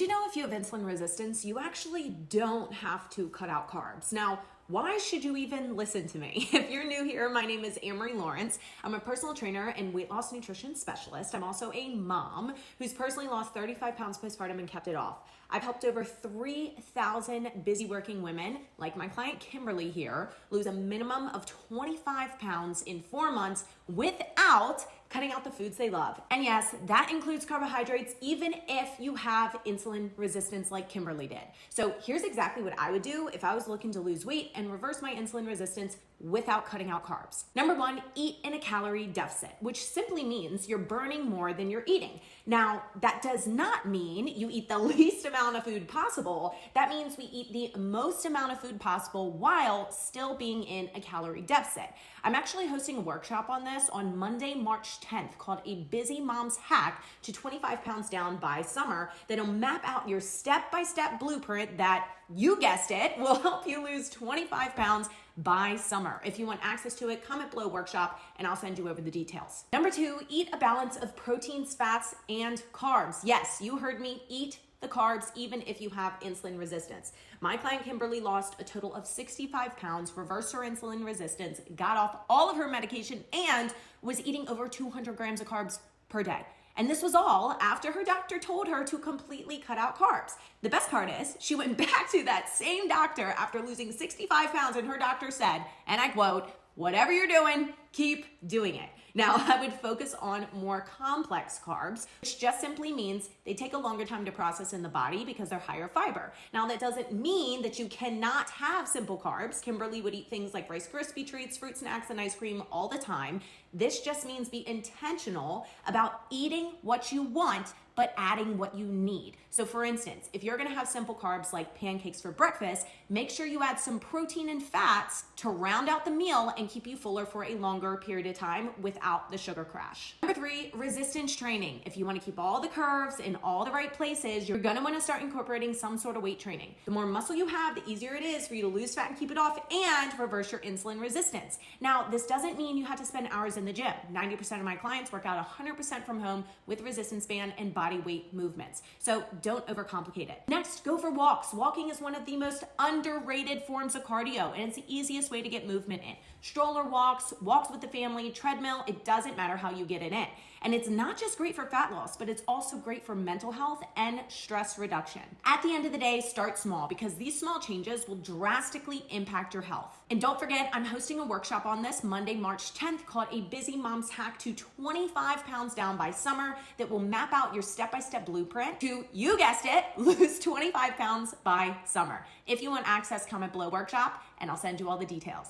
Did you know if you have insulin resistance, you actually don't have to cut out carbs? Now, why should you even listen to me? If you're new here, my name is Amory Lawrence. I'm a personal trainer and weight loss nutrition specialist. I'm also a mom who's personally lost 35 pounds postpartum and kept it off. I've helped over 3,000 busy working women, like my client Kimberly here, lose a minimum of 25 pounds in 4 months without cutting out the foods they love. And yes, that includes carbohydrates, even if you have insulin resistance like Kimberly did. So here's exactly what I would do if I was looking to lose weight and reverse my insulin resistance without cutting out carbs. Number one, eat in a calorie deficit, which simply means you're burning more than you're eating. Now, that does not mean you eat the least amount of food possible. That means we eat the most amount of food possible while still being in a calorie deficit. I'm actually hosting a workshop on this on Monday, March 10th called A Busy Mom's Hack to 25 Pounds Down by Summer that'll map out your step-by-step blueprint that, you guessed it, will help you lose 25 pounds by summer. If you want access to it, comment below workshop and I'll send you over the details. Number two, eat a balance of proteins, fats, and carbs. Yes, you heard me, eat the carbs even if you have insulin resistance. My client Kimberly lost a total of 65 pounds, reversed her insulin resistance, got off all of her medication, and was eating over 200 grams of carbs per day. And this was all after her doctor told her to completely cut out carbs. The best part is she went back to that same doctor after losing 65 pounds and her doctor said, and I quote, "Whatever you're doing, keep doing it." Now, I would focus on more complex carbs, which just simply means they take a longer time to process in the body because they're higher fiber. Now, that doesn't mean that you cannot have simple carbs. Kimberly would eat things like Rice Krispie treats, fruit snacks, and ice cream all the time. This just means be intentional about eating what you want, but adding what you need. So for instance, if you're gonna have simple carbs like pancakes for breakfast, make sure you add some protein and fats to round out the meal and keep you fuller for a longer period of time without the sugar crash. Number three, resistance training. If you wanna keep all the curves in all the right places, you're gonna wanna start incorporating some sort of weight training. The more muscle you have, the easier it is for you to lose fat and keep it off and reverse your insulin resistance. Now, this doesn't mean you have to spend hours in the gym. 90% of my clients work out 100% from home with resistance band and body weight movements. So don't overcomplicate it. Next, go for walks. Walking is one of the most underrated forms of cardio, and it's the easiest way to get movement in. Stroller walks, walks with the family, treadmill, it doesn't matter how you get it in. And it's not just great for fat loss, but it's also great for mental health and stress reduction. At the end of the day, start small because these small changes will drastically impact your health. And don't forget, I'm hosting a workshop on this Monday, March 10th called A Busy Mom's Hack to 25 Pounds Down by Summer that will map out your step-by-step blueprint to, you guessed it, lose 25 pounds by summer. If you want access, comment below workshop and I'll send you all the details.